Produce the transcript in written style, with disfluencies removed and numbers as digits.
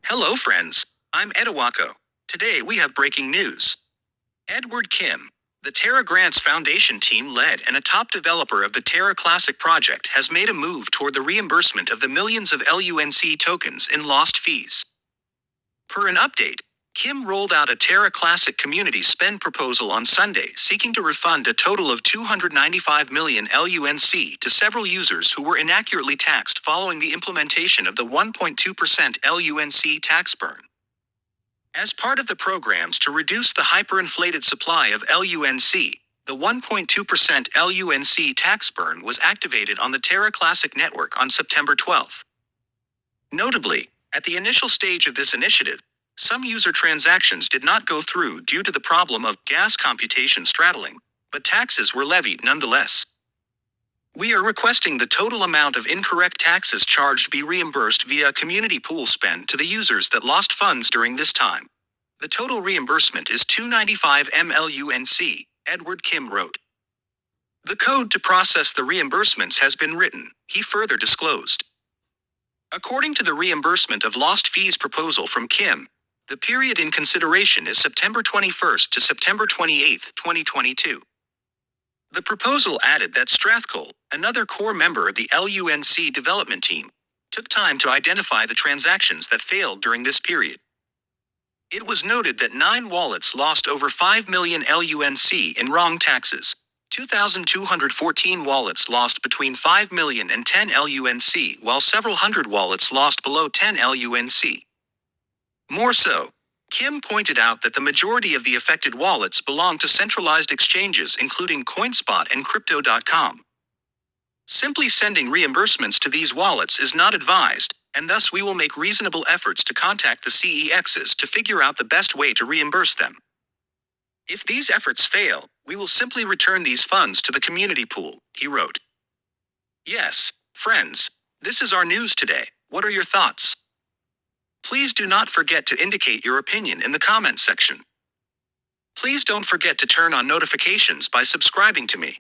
Hello, friends. I'm EdiWako. Today we have breaking news. Edward Kim, the Terra Grants Foundation team lead and a top developer of the Terra Classic project, has made a move toward the reimbursement of the millions of LUNC tokens in lost fees. Per an update, Kim rolled out a Terra Classic community spend proposal on Sunday seeking to refund a total of 295 million LUNC to several users who were inaccurately taxed following the implementation of the 1.2% LUNC tax burn. As part of the programs to reduce the hyperinflated supply of LUNC, the 1.2% LUNC tax burn was activated on the Terra Classic network on September 12. Notably, at the initial stage of this initiative, some user transactions did not go through due to the problem of gas computation straddling, but taxes were levied nonetheless. We are requesting the total amount of incorrect taxes charged be reimbursed via community pool spend to the users that lost funds during this time. The total reimbursement is 295 MLUNC, Edward Kim wrote. The code to process the reimbursements has been written, he further disclosed. According to the reimbursement of lost fees proposal from Kim, the period in consideration is September 21st to September 28, 2022. The proposal added that Strathcole, another core member of the LUNC development team, took time to identify the transactions that failed during this period. It was noted that 9 wallets lost over 5 million LUNC in wrong taxes. 2,214 wallets lost between 5 million and 10 LUNC, while several hundred wallets lost below 10 LUNC. More so, Kim pointed out that the majority of the affected wallets belong to centralized exchanges including CoinSpot and Crypto.com. Simply sending reimbursements to these wallets is not advised, and thus we will make reasonable efforts to contact the CEXs to figure out the best way to reimburse them. If these efforts fail, we will simply return these funds to the community pool, he wrote. Yes, friends, this is our news today. What are your thoughts? Please do not forget to indicate your opinion in the comment section. Please don't forget to turn on notifications by subscribing to me.